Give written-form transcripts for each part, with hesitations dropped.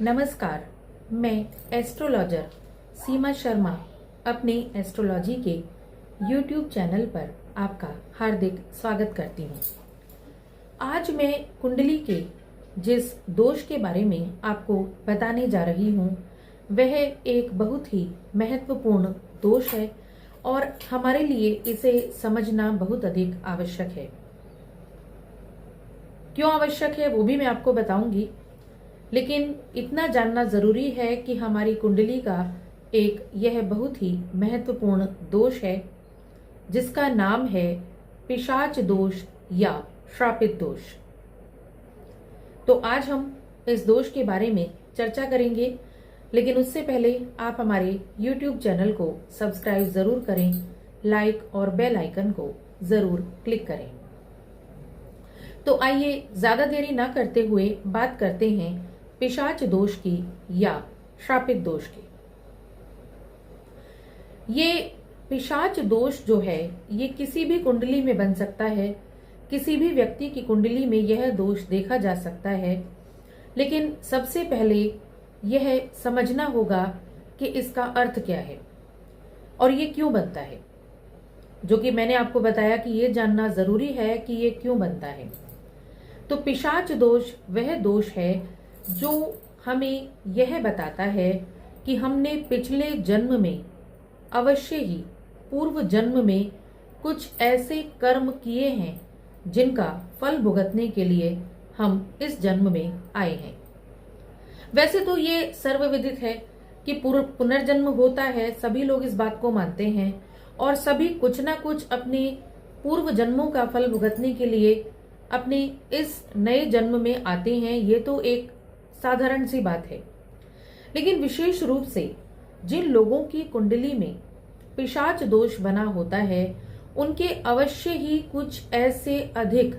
नमस्कार, मैं एस्ट्रोलॉजर सीमा शर्मा अपने एस्ट्रोलॉजी के YouTube चैनल पर आपका हार्दिक स्वागत करती हूँ। आज मैं कुंडली के जिस दोष के बारे में आपको बताने जा रही हूँ वह एक बहुत ही महत्वपूर्ण दोष है और हमारे लिए इसे समझना बहुत अधिक आवश्यक है। क्यों आवश्यक है वो भी मैं आपको बताऊंगी, लेकिन इतना जानना जरूरी है कि हमारी कुंडली का एक यह बहुत ही महत्वपूर्ण दोष है जिसका नाम है पिशाच दोष या श्रापित दोष। तो आज हम इस दोष के बारे में चर्चा करेंगे, लेकिन उससे पहले आप हमारे YouTube चैनल को सब्सक्राइब जरूर करें, लाइक और बेल आइकन को जरूर क्लिक करें। तो आइए ज्यादा देरी ना करते हुए बात करते हैं पिशाच दोष की या श्रापित दोष की। ये पिशाच दोष जो है ये किसी भी कुंडली में बन सकता है, किसी भी व्यक्ति की कुंडली में यह दोष देखा जा सकता है, लेकिन सबसे पहले यह समझना होगा कि इसका अर्थ क्या है और ये क्यों बनता है, जो कि मैंने आपको बताया कि ये जानना जरूरी है कि ये क्यों बनता है। तो पिशाच दोष वह दोष है जो हमें यह बताता है कि हमने पिछले जन्म में अवश्य ही पूर्व जन्म में कुछ ऐसे कर्म किए हैं जिनका फल भुगतने के लिए हम इस जन्म में आए हैं। वैसे तो ये सर्वविदित है कि पुनर्जन्म होता है, सभी लोग इस बात को मानते हैं और सभी कुछ ना कुछ अपने पूर्व जन्मों का फल भुगतने के लिए अपने इस नए जन्म में आते हैं। ये तो एक साधारण सी बात है, लेकिन विशेष रूप से जिन लोगों की कुंडली में पिशाच दोष बना होता है उनके अवश्य ही कुछ ऐसे अधिक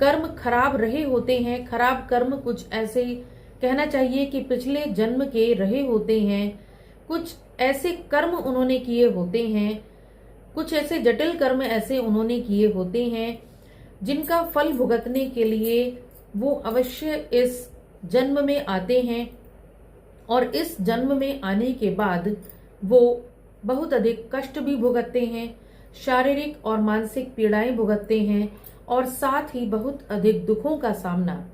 कर्म खराब रहे होते हैं। खराब कर्म कुछ ऐसे कहना चाहिए कि पिछले जन्म के रहे होते हैं। कुछ ऐसे कर्म उन्होंने किए होते हैं, कुछ ऐसे जटिल कर्म ऐसे उन्होंने किए होते हैं जिनका फल भुगतने के लिए वो अवश्य इस जन्म में आते हैं और इस जन्म में आने के बाद वो बहुत अधिक कष्ट भी भुगतते हैं, शारीरिक और मानसिक पीड़ाएं भुगतते हैं और साथ ही बहुत अधिक दुखों का सामना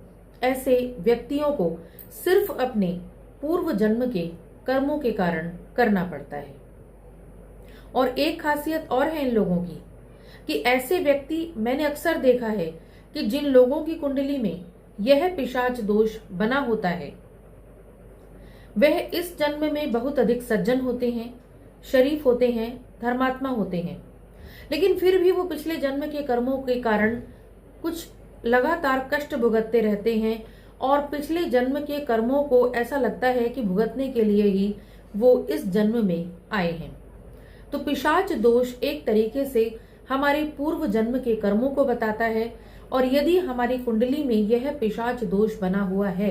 ऐसे व्यक्तियों को सिर्फ अपने पूर्व जन्म के कर्मों के कारण करना पड़ता है। और एक खासियत और है इन लोगों की कि ऐसे व्यक्ति मैंने अक्सर देखा है कि जिन लोगों की कुंडली में यह पिशाच दोष बना होता है वह इस जन्म में बहुत अधिक सज्जन होते हैं, शरीफ होते हैं, धर्मात्मा होते हैं, लेकिन फिर भी वो पिछले जन्म के कर्मों के कारण कुछ लगातार कष्ट भुगतते रहते हैं और पिछले जन्म के कर्मों को ऐसा लगता है कि भुगतने के लिए ही वो इस जन्म में आए हैं। तो पिशाच दोष एक तरीके से हमारे पूर्व जन्म के कर्मों को बताता है और यदि हमारी कुंडली में यह पिशाच दोष बना हुआ है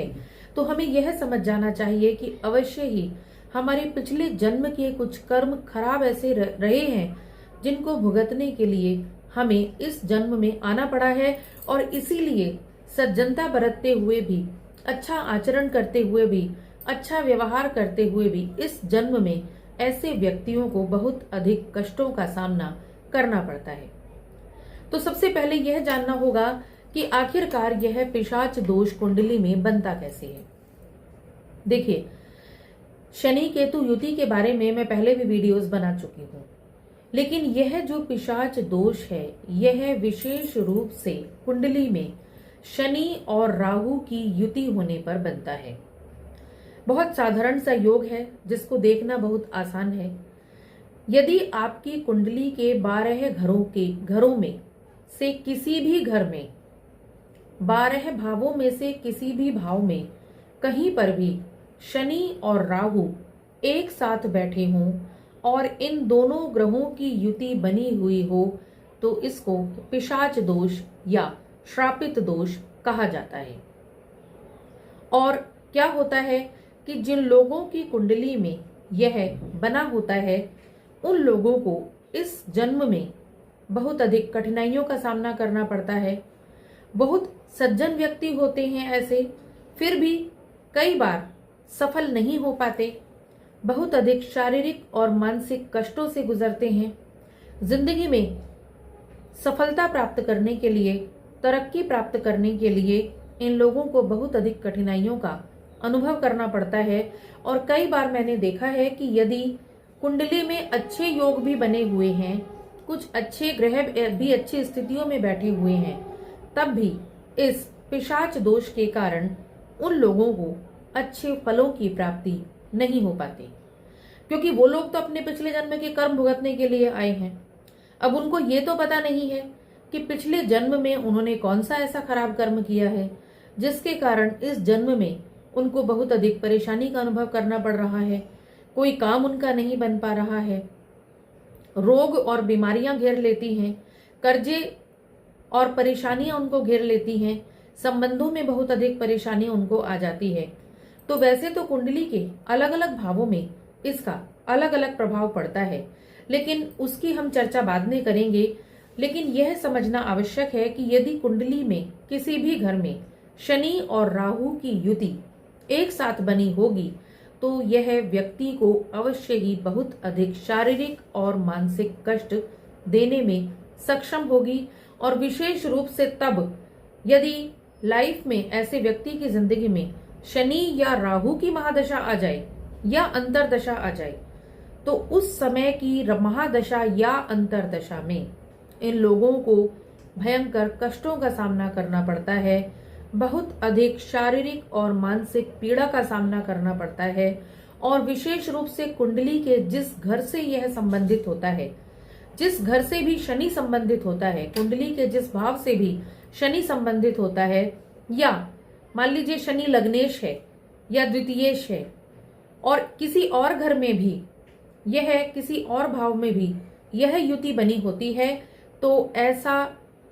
तो हमें यह समझ जाना चाहिए कि अवश्य ही हमारे पिछले जन्म के कुछ कर्म खराब ऐसे रहे हैं जिनको भुगतने के लिए हमें इस जन्म में आना पड़ा है और इसीलिए सज्जनता बरतते हुए भी, अच्छा आचरण करते हुए भी, अच्छा व्यवहार करते हुए भी इस जन्म में ऐसे व्यक्तियों को बहुत अधिक कष्टों का सामना करना पड़ता है। तो सबसे पहले यह जानना होगा कि आखिरकार यह पिशाच दोष कुंडली में बनता कैसे है। देखिए, शनि केतु युति के बारे में मैं पहले भी वीडियोस बना चुकी हूँ, लेकिन यह जो पिशाच दोष है यह विशेष रूप से कुंडली में शनि और राहु की युति होने पर बनता है। बहुत साधारण सा योग है जिसको देखना बहुत आसान है। यदि आपकी कुंडली के 12 घरों में से किसी भी घर में 12 भावों में से किसी भी भाव में कहीं पर भी शनि और राहु एक साथ बैठे हों और इन दोनों ग्रहों की युति बनी हुई हो तो इसको पिशाच दोष या श्रापित दोष कहा जाता है। और क्या होता है कि जिन लोगों की कुंडली में यह बना होता है उन लोगों को इस जन्म में बहुत अधिक कठिनाइयों का सामना करना पड़ता है। बहुत सज्जन व्यक्ति होते हैं ऐसे, फिर भी कई बार सफल नहीं हो पाते, बहुत अधिक शारीरिक और मानसिक कष्टों से गुजरते हैं। जिंदगी में सफलता प्राप्त करने के लिए, तरक्की प्राप्त करने के लिए इन लोगों को बहुत अधिक कठिनाइयों का अनुभव करना पड़ता है। और कई बार मैंने देखा है कि यदि कुंडली में अच्छे योग भी बने हुए हैं, कुछ अच्छे ग्रह भी अच्छी स्थितियों में बैठे हुए हैं, तब भी इस पिशाच दोष के कारण उन लोगों को अच्छे फलों की प्राप्ति नहीं हो पाती, क्योंकि वो लोग तो अपने पिछले जन्म के कर्म भुगतने के लिए आए हैं। अब उनको ये तो पता नहीं है कि पिछले जन्म में उन्होंने कौन सा ऐसा खराब कर्म किया है जिसके कारण इस जन्म में उनको बहुत अधिक परेशानी का अनुभव करना पड़ रहा है। कोई काम उनका नहीं बन पा रहा है, रोग और बीमारियां घेर लेती हैं, कर्जे और परेशानियां उनको घेर लेती हैं, संबंधों में बहुत अधिक परेशानी उनको आ जाती है। तो वैसे तो कुंडली के अलग अलग भावों में इसका अलग अलग प्रभाव पड़ता है, लेकिन उसकी हम चर्चा बाद में करेंगे। लेकिन यह समझना आवश्यक है कि यदि कुंडली में किसी भी घर में शनि और राहु की युति एक साथ बनी होगी तो यह व्यक्ति को अवश्य ही बहुत अधिक शारीरिक और मानसिक कष्ट देने में सक्षम होगी। और विशेष रूप से तब यदि लाइफ में ऐसे व्यक्ति की जिंदगी में शनि या राहु की महादशा आ जाए या अंतरदशा आ जाए, तो उस समय की महादशा या अंतरदशा में इन लोगों को भयंकर कष्टों का सामना करना पड़ता है, बहुत अधिक शारीरिक और मानसिक पीड़ा का सामना करना पड़ता है। और विशेष रूप से कुंडली के जिस घर से यह संबंधित होता है, जिस घर से भी शनि संबंधित होता है, कुंडली के जिस भाव से भी शनि संबंधित होता है, या मान लीजिए शनि लग्नेश है या द्वितीयेश है और किसी और घर में भी यह, किसी और भाव में भी यह युति बनी होती है, तो ऐसा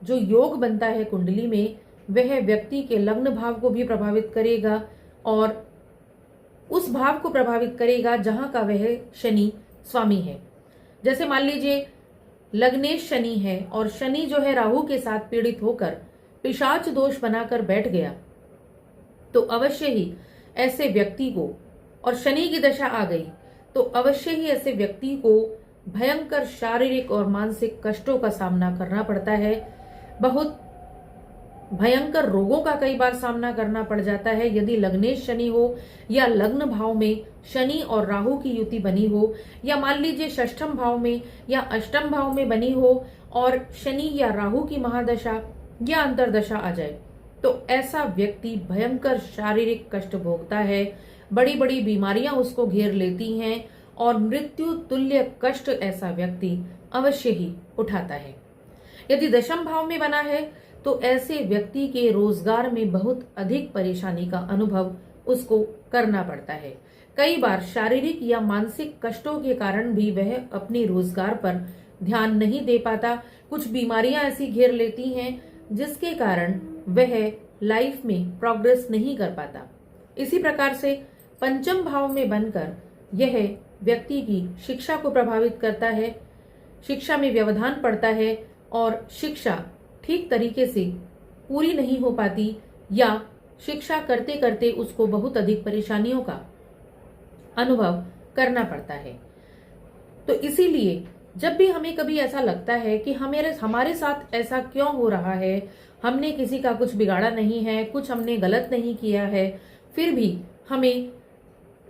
जो योग बनता है कुंडली में वह व्यक्ति के लग्न भाव को भी प्रभावित करेगा और उस भाव को प्रभावित करेगा जहां का वह शनि स्वामी है। जैसे मान लीजिए लग्नेश शनि है और शनि जो है राहु के साथ पीड़ित होकर पिशाच दोष बनाकर बैठ गया, तो अवश्य ही ऐसे व्यक्ति को, और शनि की दशा आ गई तो अवश्य ही ऐसे व्यक्ति को भयंकर शारीरिक और मानसिक कष्टों का सामना करना पड़ता है। बहुत भयंकर रोगों का कई बार सामना करना पड़ जाता है यदि लग्नेश शनि हो या लग्न भाव में शनि और राहु की युति बनी हो, या मान लीजिए षष्ठम भाव में या अष्टम भाव में बनी हो और शनि या राहु की महादशा या अंतरदशा आ जाए, तो ऐसा व्यक्ति भयंकर शारीरिक कष्ट भोगता है, बड़ी बड़ी बीमारियां उसको घेर लेती हैं और मृत्यु तुल्य कष्ट ऐसा व्यक्ति अवश्य ही उठाता है। यदि दशम भाव में बना है तो ऐसे व्यक्ति के रोजगार में बहुत अधिक परेशानी का अनुभव उसको करना पड़ता है। कई बार शारीरिक या मानसिक कष्टों के कारण भी वह अपने रोजगार पर ध्यान नहीं दे पाता, कुछ बीमारियां ऐसी घेर लेती हैं जिसके कारण वह लाइफ में प्रोग्रेस नहीं कर पाता। इसी प्रकार से पंचम भाव में बनकर यह व्यक्ति की शिक्षा को प्रभावित करता है, शिक्षा में व्यवधान पड़ता है और शिक्षा ठीक तरीके से पूरी नहीं हो पाती, या शिक्षा करते करते उसको बहुत अधिक परेशानियों का अनुभव करना पड़ता है। तो इसीलिए जब भी हमें कभी ऐसा लगता है कि हमारे साथ ऐसा क्यों हो रहा है, हमने किसी का कुछ बिगाड़ा नहीं है, कुछ हमने गलत नहीं किया है, फिर भी हमें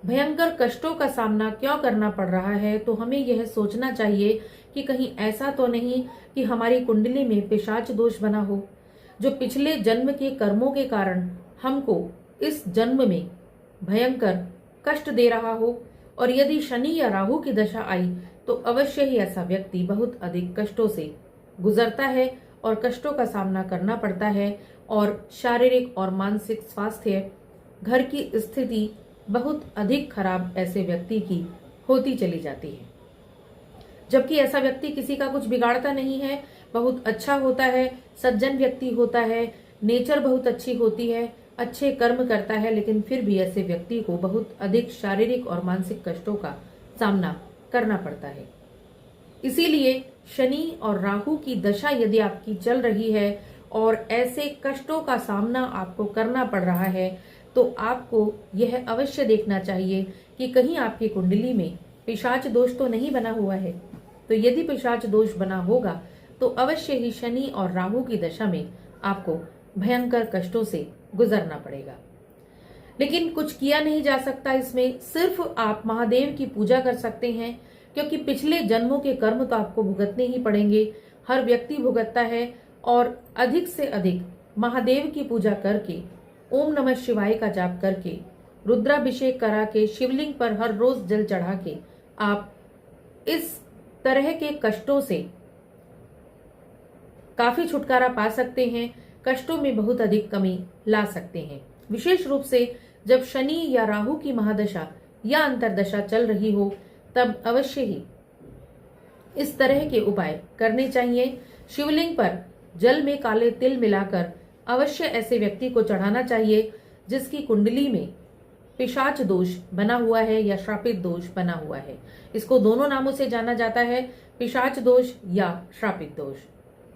भयंकर कष्टों का सामना क्यों करना पड़ रहा है, तो हमें यह सोचना चाहिए कि कहीं ऐसा तो नहीं कि हमारी कुंडली में पिशाच दोष बना हो, जो पिछले जन्म के कर्मों के कारण हमको इस जन्म में भयंकर कष्ट दे रहा हो। और यदि शनि या राहु की दशा आई तो अवश्य ही ऐसा व्यक्ति बहुत अधिक कष्टों से गुजरता है और कष्टों का सामना करना पड़ता है, और शारीरिक और मानसिक स्वास्थ्य, घर की स्थिति बहुत अधिक खराब ऐसे व्यक्ति की होती चली जाती है। जबकि ऐसा व्यक्ति किसी का कुछ बिगाड़ता नहीं है, बहुत अच्छा होता है, सज्जन व्यक्ति होता है, नेचर बहुत अच्छी होती है, अच्छे कर्म करता है, लेकिन फिर भी ऐसे व्यक्ति को बहुत अधिक शारीरिक और मानसिक कष्टों का सामना करना पड़ता है। इसीलिए शनि और राहु की दशा यदि आपकी चल रही है और ऐसे कष्टों का सामना आपको करना पड़ रहा है, तो आपको यह अवश्य देखना चाहिए कि कहीं आपकी कुंडली में पिशाच दोष तो नहीं बना हुआ है। तो यदि पिशाच दोष बना होगा तो अवश्य ही शनि और राहु की दशा में आपको भयंकर कष्टों से गुजरना पड़ेगा। लेकिन कुछ किया नहीं जा सकता इसमें, सिर्फ आप महादेव की पूजा कर सकते हैं, क्योंकि पिछले जन्मों के कर्म तो आपको भुगतने ही पड़ेंगे। हर व्यक्ति भुगतता है, और अधिक से अधिक महादेव की पूजा करके, ओम नमः शिवाय का जाप करके, रुद्राभिषेक करा के, शिवलिंग पर हर रोज जल चढ़ा के आप इस तरह के कष्टों से काफी छुटकारा पा सकते हैं, कष्टों में बहुत अधिक कमी ला सकते हैं। विशेष रूप से जब शनि या राहु की महादशा या अंतरदशा चल रही हो तब अवश्य ही इस तरह के उपाय करने चाहिए। शिवलिंग पर जल में काले तिल मिलाकर अवश्य ऐसे व्यक्ति को चढ़ाना चाहिए जिसकी कुंडली में पिशाच दोष बना हुआ है या श्रापित दोष बना हुआ है। इसको दोनों नामों से जाना जाता है, पिशाच दोष या श्रापित दोष।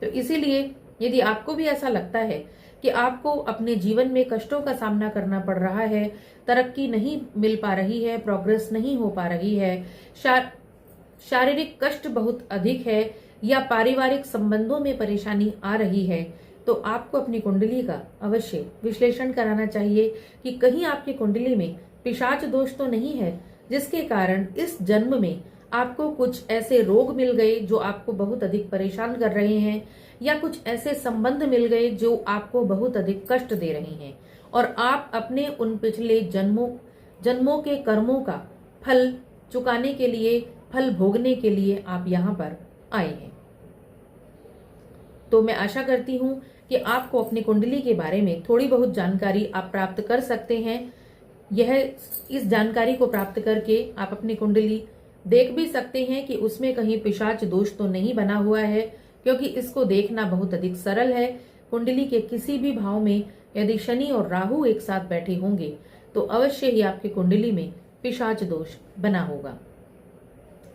तो इसीलिए यदि आपको भी ऐसा लगता है कि आपको अपने जीवन में कष्टों का सामना करना पड़ रहा है, तरक्की नहीं मिल पा रही है, प्रोग्रेस नहीं हो पा रही है, शारीरिक कष्ट बहुत अधिक है, या पारिवारिक संबंधों में परेशानी आ रही है, तो आपको अपनी कुंडली का अवश्य विश्लेषण कराना चाहिए कि कहीं आपकी कुंडली में पिशाच दोष तो नहीं है जिसके कारण इस जन्म में आपको कुछ ऐसे रोग मिल गए जो आपको बहुत अधिक परेशान कर रहे हैं, या कुछ ऐसे संबंध मिल गए जो आपको बहुत अधिक कष्ट दे रहे हैं, और आप अपने उन पिछले जन्मों के कर्मों का फल चुकाने के लिए, फल भोगने के लिए आप यहाँ पर आए हैं। तो मैं आशा करती हूँ कि आपको अपनी कुंडली के बारे में थोड़ी बहुत जानकारी आप प्राप्त कर सकते हैं। इस जानकारी को प्राप्त करके आप अपनी कुंडली देख भी सकते हैं कि उसमें कहीं पिशाच दोष तो नहीं बना हुआ है, क्योंकि इसको देखना बहुत अधिक सरल है। कुंडली के किसी भी भाव में यदि शनि और राहु एक साथ बैठे होंगे तो अवश्य ही आपकी कुंडली में पिशाच दोष बना होगा।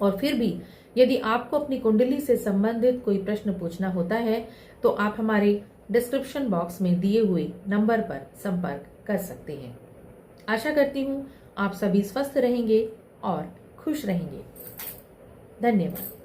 और फिर भी यदि आपको अपनी कुंडली से संबंधित कोई प्रश्न पूछना होता है तो आप हमारे डिस्क्रिप्शन बॉक्स में दिए हुए नंबर पर संपर्क कर सकते हैं। आशा करती हूँ आप सभी स्वस्थ रहेंगे और खुश रहेंगे। धन्यवाद।